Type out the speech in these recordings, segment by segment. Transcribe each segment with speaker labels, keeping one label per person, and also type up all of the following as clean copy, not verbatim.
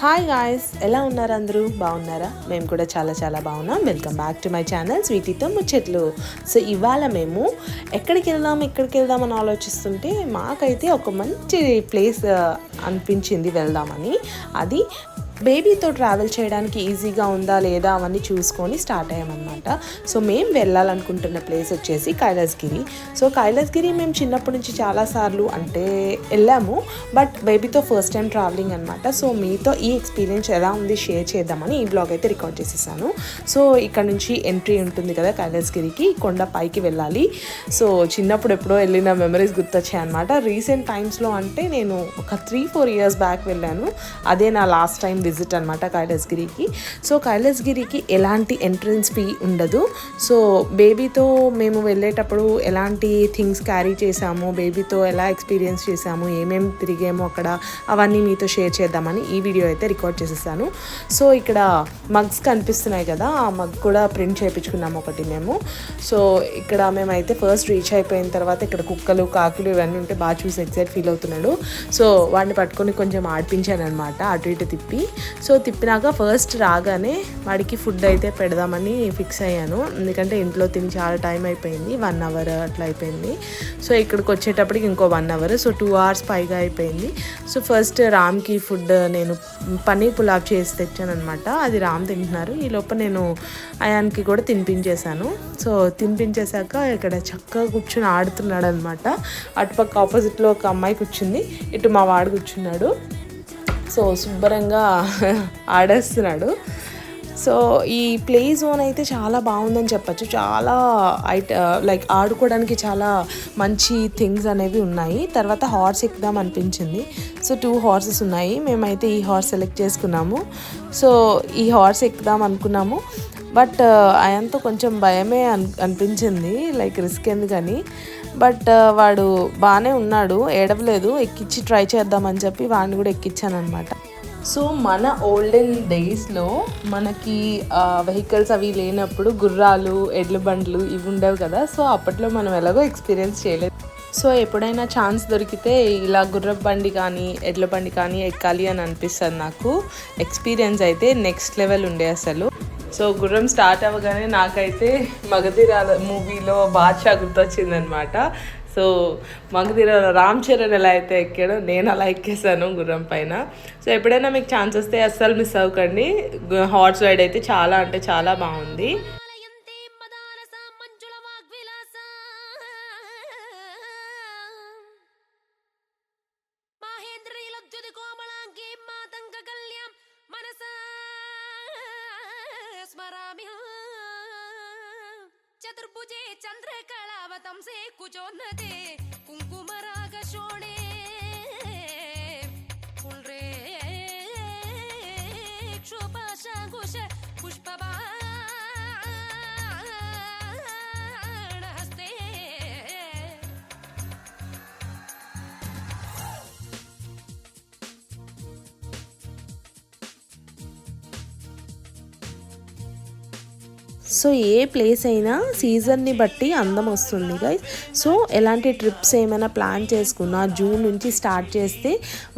Speaker 1: Hi guys, ఎలా ఉన్నారు? అందరూ బాగున్నారా? మేము కూడా చాలా చాలా బాగున్నాం. Welcome back to my channel స్వీటీతో ముచ్చట్లు. సో ఇవాళ మేము ఎక్కడికి వెళ్దాం అని ఆలోచిస్తుంటే మాకైతే ఒక మంచి ప్లేస్ అనిపించింది వెళ్దామని. అది బేబీతో ట్రావెల్ చేయడానికి ఈజీగా ఉందా లేదా అవన్నీ చూసుకొని స్టార్ట్ అయ్యామన్నమాట. సో మేము వెళ్ళాలనుకుంటున్న ప్లేస్ వచ్చేసి కైలాసగిరి. సో కైలాసగిరి మేము చిన్నప్పటి నుంచి చాలాసార్లు వెళ్ళాము, బట్ బేబీతో ఫస్ట్ టైం ట్రావెలింగ్ అనమాట. సో మీతో ఈ ఎక్స్పీరియన్స్ ఎలా ఉంది షేర్ చేద్దామని ఈ బ్లాగ్ అయితే రికార్డ్ చేసేసాను. సో ఇక్కడ నుంచి ఎంట్రీ ఉంటుంది కదా కైలాసగిరికి, కొండ పైకి వెళ్ళాలి. సో చిన్నప్పుడు ఎప్పుడో వెళ్ళిన మెమరీస్ గుర్తొచ్చాయి అనమాట. రీసెంట్ టైమ్స్లో అంటే నేను ఒక 3-4 ఇయర్స్ బ్యాక్ వెళ్ళాను. అదే నా లాస్ట్ టైం విజిట్ అనమాట కైలాసగిరికి. సో కైలాసగిరికి ఎలాంటి ఎంట్రన్స్ ఫీ ఉండదు. సో బేబీతో మేము వెళ్ళేటప్పుడు ఎలాంటి థింగ్స్ క్యారీ చేసాము, బేబీతో ఎలా ఎక్స్పీరియన్స్ చేసాము, ఏమేమి తిరిగామో అక్కడ, అవన్నీ మీతో షేర్ చేద్దామని ఈ వీడియో అయితే రికార్డ్ చేసేసాను. సో ఇక్కడ మగ్స్ కనిపిస్తున్నాయి కదా, ఆ మగ్ కూడా ప్రింట్ చేయించుకున్నాము ఒకటి మేము. సో ఇక్కడ మేమైతే ఫస్ట్ రీచ్ అయిపోయిన తర్వాత ఇక్కడ కుక్కలు కాకులు ఇవన్నీ ఉంటే బాగా చూసి ఎక్సైట్ ఫీల్ అవుతున్నాడు. సో వాడిని పట్టుకొని కొంచెం ఆడిపించాను అనమాట, అటు ఇటు తిప్పి. సో తిప్పినాక ఫస్ట్ రాగానే వాడికి ఫుడ్ అయితే పెడదామని ఫిక్స్ అయ్యాను, ఎందుకంటే ఇంట్లో తిని చాలా టైం అయిపోయింది, 1 అవర్ అట్లా అయిపోయింది. సో ఇక్కడికి వచ్చేటప్పటికి ఇంకో 1 అవర్, సో 2 అవర్స్ పైగా అయిపోయింది. సో ఫస్ట్ రామ్కి ఫుడ్ నేను పన్నీర్ పులావ్ చేసి తెచ్చాను అనమాట, అది రామ్ తింటున్నారు. ఈ లోపల నేను అయాన్కి కూడా తినిపించేశాను. సో తినిపించేశాక ఇక్కడ చక్కగా కూర్చుని ఆడుతున్నాడు అనమాట. అటుపక్క ఆపోజిట్లో ఒక అమ్మాయి కూర్చుంది, ఇటు మా వాడు కూర్చున్నాడు. సో శుభ్రంగా ఆడేస్తున్నాడు. సో ఈ ప్లే జోన్ అయితే చాలా బాగుందని చెప్పచ్చు. చాలా లైక్ ఆడుకోవడానికి చాలా మంచి థింగ్స్ అనేవి ఉన్నాయి. తర్వాత హార్స్ ఎక్కుదాం అనిపించింది. సో 2 హార్సెస్ ఉన్నాయి, మేమైతే ఈ హార్స్ సెలెక్ట్ చేసుకున్నాము. సో ఈ హార్స్ ఎక్కుదాం అనుకున్నాము, బట్ అయంతో కొంచెం భయమే అనిపించింది, లైక్ రిస్క్ ఎందుకని. బట్ వాడు బాగానే ఉన్నాడు, ఏడవలేదు. ఎక్కించి ట్రై చేద్దామని చెప్పి వాడిని కూడా ఎక్కించాను అనమాట. సో మన ఓల్డెన్ డేస్లో మనకి వెహికల్స్ అవి లేనప్పుడు గుర్రాలు, ఎడ్ల బండ్లు ఇవి ఉండేవి కదా. సో అప్పట్లో మనం ఎలాగో ఎక్స్పీరియన్స్ చేయలేదు. సో ఎప్పుడైనా ఛాన్స్ దొరికితే ఇలా గుర్రపు బండి కానీ ఎడ్ల బండి కానీ ఎక్కాలి అని అనిపిస్తుంది నాకు. ఎక్స్పీరియన్స్ అయితే నెక్స్ట్ లెవెల్ ఉండే అసలు. సో గుర్రం స్టార్ట్ అవ్వగానే నాకైతే మగధీర మూవీలో బాద్షా గుర్తొచ్చిందనమాట. సో మగధీరలో రామ్ చరణ్ ఎలా అయితే ఎక్కాడో నేను అలా ఎక్కేసాను గుర్రం పైన. సో ఎప్పుడైనా మీకు ఛాన్స్ వస్తే అస్సలు మిస్ అవ్వకండి. హార్స్ రైడ్ అయితే చాలా అంటే చాలా బాగుంది.
Speaker 2: చతుర్భుజే చంద్రకళావతంసే కుచోన్నతే కుంకుమరాగ శోణే పుల్రే క్షోపాశాంకుశ పుష్పబా
Speaker 1: సో ఏ ప్లేస్ అయినా సీజన్ని బట్టి అందం వస్తుంది గైస్. సో ఎలాంటి ట్రిప్స్ ఏమైనా ప్లాన్ చేసుకున్నా జూన్ నుంచి స్టార్ట్ చేస్తే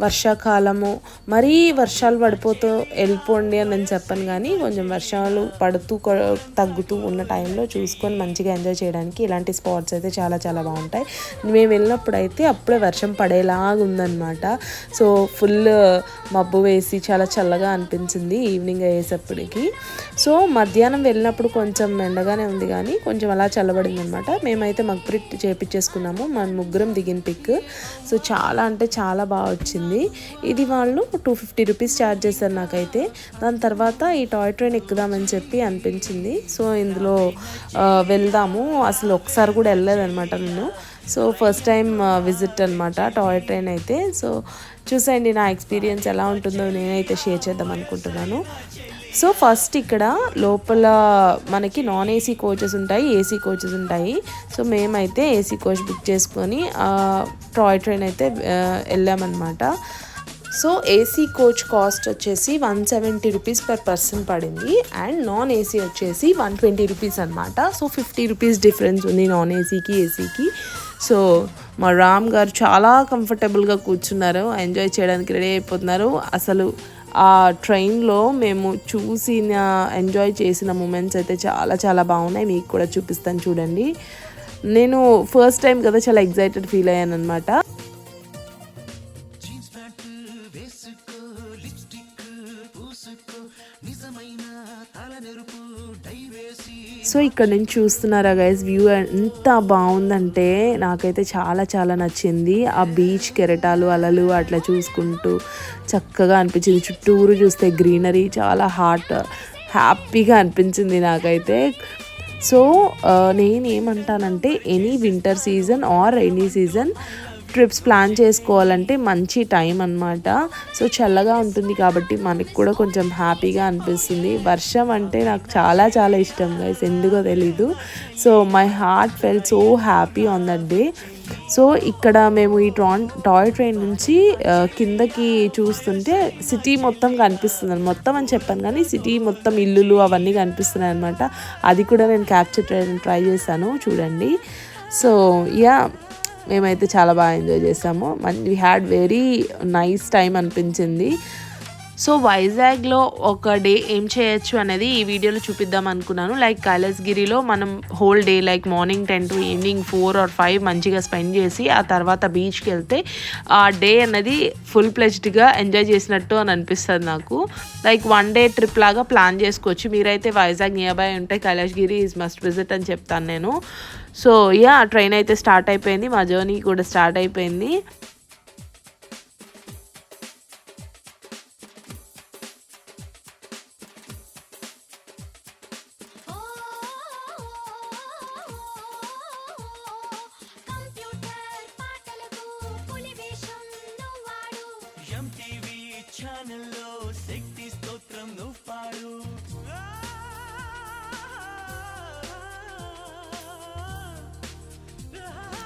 Speaker 1: వర్షాకాలము మరీ వర్షాలు పడిపోతూ వెళ్ళిపోండి అని నేను చెప్పను, కానీ కొంచెం వర్షాలు పడుతూ తగ్గుతూ ఉన్న టైంలో చూసుకొని మంచిగా ఎంజాయ్ చేయడానికి ఇలాంటి స్పాట్స్ అయితే చాలా చాలా బాగుంటాయి. మేము వెళ్ళినప్పుడు అయితే అప్పుడే వర్షం పడేలాగా ఉందన్నమాట. సో ఫుల్ మబ్బు వేసి చాలా చల్లగా అనిపించింది ఈవినింగ్ అయ్యేసప్పటికి. సో మధ్యాహ్నం వెళ్ళినప్పుడు కొంచెం ఎండగానే ఉంది, కానీ కొంచెం అలా చల్లబడింది అనమాట. మేమైతే మగ్ ప్రింట్ చేయించేసుకున్నాము, మన ముగ్గురం దిగిన పిక్. సో చాలా అంటే చాలా బాగా వచ్చింది. ఇది వాళ్ళు 250 రూపీస్ ఛార్జ్ చేశారు నాకైతే. దాని తర్వాత ఈ టాయ్ ట్రైన్ ఎక్కుదామని చెప్పి అనిపించింది. సో ఇందులో వెళ్దాము, అసలు ఒకసారి కూడా వెళ్ళలేదనమాట నేను. సో ఫస్ట్ టైం విజిట్ అనమాట టాయ్ ట్రైన్ అయితే. సో చూసేయండి నా ఎక్స్పీరియన్స్ ఎలా ఉంటుందో నేనైతే షేర్ చేద్దాం అనుకుంటున్నాను. సో ఫస్ట్ ఇక్కడ లోపల మనకి నాన్ ఏసీ కోచెస్ ఉంటాయి, ఏసీ కోచెస్ ఉంటాయి. సో మేమైతే ఏసీ కోచ్ బుక్ చేసుకొని టాయ్ ట్రైన్ అయితే వెళ్ళామన్నమాట. సో ఏసీ కోచ్ కాస్ట్ వచ్చేసి 170 రూపీస్ పర్ పర్సన్ పడింది, అండ్ నాన్ ఏసీ వచ్చేసి 120 రూపీస్ అనమాట. సో 50 రూపీస్ డిఫరెన్స్ ఉంది నాన్ ఏసీకి ఏసీకి. సో మా రామ్ గారు చాలా కంఫర్టబుల్గా కూర్చున్నారు, ఎంజాయ్ చేయడానికి రెడీ అయిపోతున్నారు. అసలు ఆ ట్రైన్లో మేము చూసిన ఎంజాయ్ చేసిన మూమెంట్స్ అయితే చాలా చాలా బాగున్నాయి. మీకు కూడా చూపిస్తాను చూడండి. నేను ఫస్ట్ టైం కదా చాలా ఎగ్జైటెడ్ ఫీల్ అయ్యాను అనమాట. సో ఇక్కడ నుంచి చూస్తున్నారా గైస్, వ్యూ ఎంత బాగుందంటే నాకైతే చాలా చాలా నచ్చింది. ఆ బీచ్ కెరటాలు అలలు అట్లా చూసుకుంటూ చక్కగా అనిపించింది. చుట్టూరు చూస్తే గ్రీనరీ చాలా హ్యాపీగా అనిపించింది నాకైతే. సో నేనేమంటానంటే any winter season or any season trips plan చేసుకోవాలంటే మంచి టైం అన్నమాట. సో చల్లగా ఉంటుంది కాబట్టి మనకు కూడా కొంచెం హ్యాపీగా అనిపిస్తుంది. వర్షం అంటే నాకు చాలా చాలా ఇష్టం గైస్, ఎందుకో తెలీదు. So my heart fell so happy on that day. So ఇక్కడ మేము ఈ టాయ్ ట్రైన్ నుంచి కిందకి చూస్తుంటే సిటీ మొత్తం కనిపిస్తుంది. మొత్తం అని చెప్పాను కానీ సిటీ మొత్తం ఇల్లులు అవన్నీ కనిపిస్తున్నాయి అనమాట. అది కూడా నేను క్యాప్చర్ ట్రై చేశాను చూడండి. సో యా, మేమైతే చాలా బాగా ఎంజాయ్ చేసాము. We had very nice time అనిపించింది. సో వైజాగ్లో ఒక డే ఏం చేయొచ్చు అనేది ఈ వీడియోలో చూపిద్దాం అనుకున్నాను. లైక్ కైలాసగిరిలో మనం whole day like morning 10 to evening 4 or 5 మంచిగా స్పెండ్ చేసి ఆ తర్వాత బీచ్కి వెళ్తే ఆ డే అనేది ఫుల్ ప్లెజ్డ్గా ఎంజాయ్ చేసినట్టు అని అనిపిస్తుంది నాకు. లైక్ 1 day ట్రిప్ లాగా ప్లాన్ చేసుకోవచ్చు. మీరైతే వైజాగ్ నియర్ బై ఉంటే కైలాసగిరి ఈజ్ మస్ట్ విజిట్ అని చెప్తాను నేను. సో యా, ట్రైన్ అయితే స్టార్ట్ అయిపోయింది, మా జర్నీ కూడా స్టార్ట్ అయిపోయింది.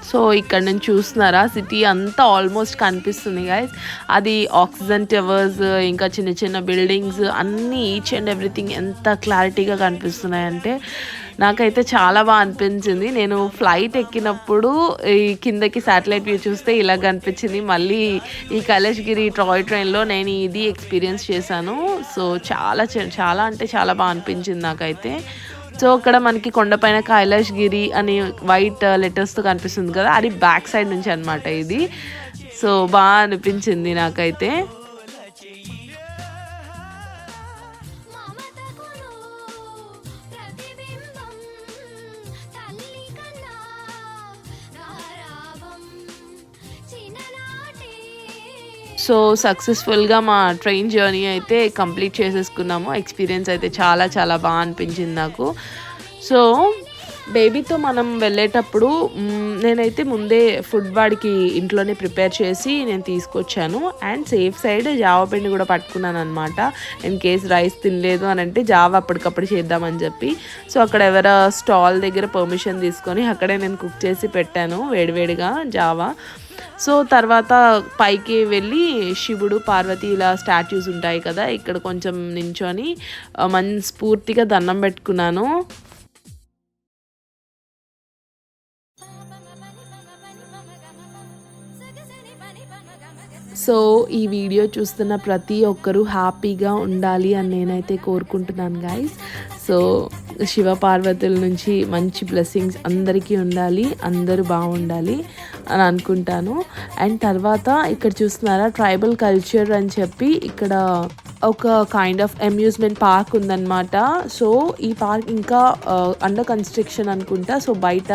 Speaker 1: సో ఇక్కడ నుంచి చూస్తున్నారా, సిటీ అంతా ఆల్మోస్ట్ కనిపిస్తుంది గైస్. అది ఆక్సిజన్ టవర్స్, ఇంకా చిన్న చిన్న బిల్డింగ్స్ అన్నీ ఈచ్ అండ్ ఎవ్రీథింగ్ ఎంత క్లారిటీగా కనిపిస్తున్నాయంటే నాకైతే చాలా బాగా అనిపించింది. నేను ఫ్లైట్ ఎక్కినప్పుడు ఈ కిందకి శాటిలైట్ వ్యూ చూస్తే ఇలా కనిపించింది. మళ్ళీ ఈ కైలాసగిరి టాయ్ ట్రైన్లో నేను ఇది ఎక్స్పీరియన్స్ చేశాను. సో చాలా చాలా అంటే చాలా బాగా అనిపించింది నాకైతే. సో అక్కడ మనకి కొండపైన కైలాసగిరి అని వైట్ లెటర్స్తో కనిపిస్తుంది కదా, అది బ్యాక్ సైడ్ నుంచి అనమాట ఇది. సో బాగా అనిపించింది నాకైతే. సో సక్సెస్ఫుల్గా మా ట్రైన్ జర్నీ అయితే కంప్లీట్ చేసేసుకున్నాము. ఎక్స్పీరియన్స్ అయితే చాలా చాలా బాగా అనిపించింది నాకు. సో బేబీతో మనం వెళ్ళేటప్పుడు నేనైతే ముందే ఫుడ్ వాడికి ఇంట్లోనే ప్రిపేర్ చేసి నేను తీసుకొచ్చాను. అండ్ సేఫ్ సైడ్ జావా పిండి కూడా పట్టుకున్నాను అనమాట. ఇన్ కేస్ రైస్ తినలేదు అని అంటే జావా అప్పటికప్పుడు చేద్దామని చెప్పి. సో అక్కడ ఎవరో స్టాల్ దగ్గర పర్మిషన్ తీసుకొని అక్కడే నేను కుక్ చేసి పెట్టాను వేడివేడిగా జావా. సో తర్వాత పైకి వెళ్ళి శివుడు పార్వతి ఇలా స్టాచ్యూస్ ఉంటాయి కదా, ఇక్కడ కొంచెం నించొని మనస్ఫూర్తిగా దండం పెట్టుకున్నాను. సో ఈ వీడియో చూస్తున్న ప్రతి ఒక్కరూ హ్యాపీగా ఉండాలి అని నేనైతే కోరుకుంటున్నాను గైస్. సో శివ పార్వతుల నుంచి మంచి బ్లెస్సింగ్స్ అందరికీ ఉండాలి, అందరూ బాగుండాలి అని అనుకుంటాను. అండ్ తర్వాత ఇక్కడ చూస్తున్నారా, ట్రైబల్ కల్చర్ అని చెప్పి ఇక్కడ ఒక కైండ్ ఆఫ్ అమ్యూజ్మెంట్ పార్క్ ఉందన్నమాట. సో ఈ పార్క్ ఇంకా అండర్ కన్స్ట్రక్షన్ అనుకుంటా. సో బయట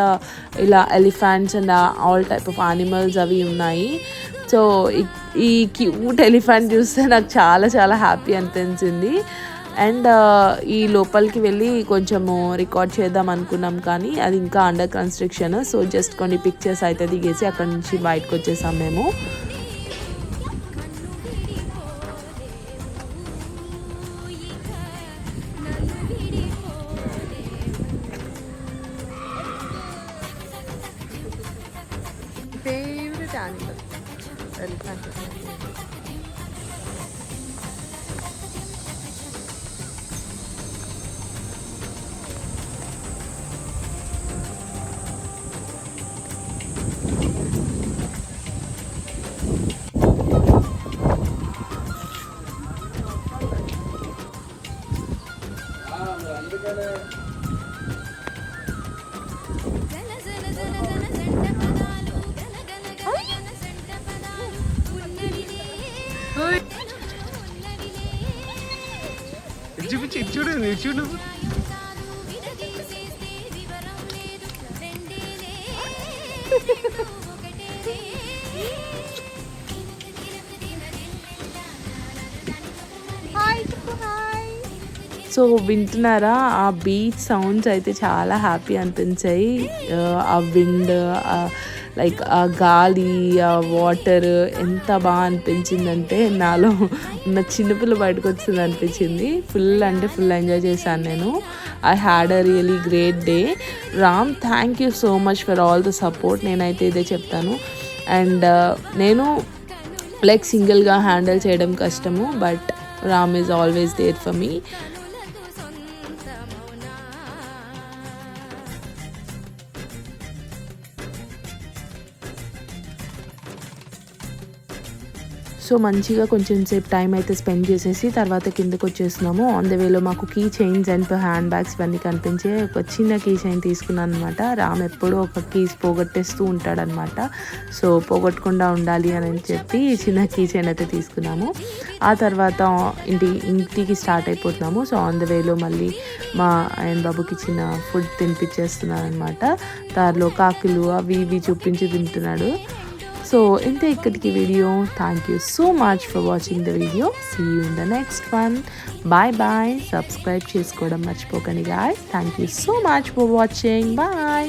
Speaker 1: ఇలా elephants and all type of animals అవి ఉన్నాయి. సో ఈ క్యూట్ ఎలిఫెంట్ చూస్తే నాకు చాలా చాలా హ్యాపీ అనిపించింది. అండ్ ఈ లోపలికి వెళ్ళి కొంచెము రికార్డ్ చేద్దాం అనుకున్నాం కానీ అది ఇంకా అండర్ కన్స్ట్రక్షన్. సో జస్ట్ కొన్ని పిక్చర్స్ అయితే దిగేసి అక్కడ నుంచి బయటకు వచ్చేసాం మేము. Favourite animal elephant.
Speaker 2: జన జన జన జన జంట పదాలు గన గన గన గన జంట పదాలు ఉన్నవిలే ఉన్నవిలే
Speaker 3: చూడు
Speaker 2: ప్రాయం కాదు విడదీసేస్తే వివరం లేదు రెండేలే ఒకటేలే
Speaker 1: సో వింటున్నారా ఆ బీచ్ సౌండ్స్ అయితే చాలా హ్యాపీ అనిపించాయి. ఆ విండ్, లైక్ ఆ గాలి, ఆ వాటర్ ఎంత బాగా అనిపించిందంటే నాలో ఉన్న చిన్నపిల్ల బయటకు వచ్చింది అనిపించింది. ఫుల్ అంటే ఫుల్ ఎంజాయ్ చేశాను నేను. I had a really great day. Ram, thank you so much for all the support. నేనైతే ఇదే చెప్తాను. అండ్ నేను లైక్ సింగిల్గా హ్యాండిల్ చేయడం కష్టము, but Ram is always there for me.
Speaker 2: కనులకు సొంతమౌనా
Speaker 1: సో మంచిగా కొంచెం సేపు టైం అయితే స్పెండ్ చేసేసి తర్వాత కిందకు వచ్చేస్తున్నాము. ఆన్ ద వేలో మాకు key chains and hand bags ఇవన్నీ కనిపించే ఒక చిన్న కీ చైన్ తీసుకున్నాను అనమాట. రామ్ ఎప్పుడూ ఒక కీస్ పోగొట్టేస్తూ ఉంటాడనమాట. సో పోగొట్టకుండా ఉండాలి అని చెప్పి చిన్న కీ చైన్ అయితే తీసుకున్నాము. ఆ తర్వాత ఇంటికి స్టార్ట్ అయిపోతున్నాము. సో ఆన్ ద వేలో మళ్ళీ మా ఆయన బాబుకి చిన్న ఫుడ్ తినిపించేస్తున్నాను అనమాట. దారిలో కాకులు అవి ఇవి చూపించి తింటున్నాడు. సో ఇంతే ఇక్కడికి video. Thank you so much for watching the video. See you in the next one. Bye bye. Subscribe చేసుకోవడం మర్చిపోకండి guys. Thank you so much for watching. Bye.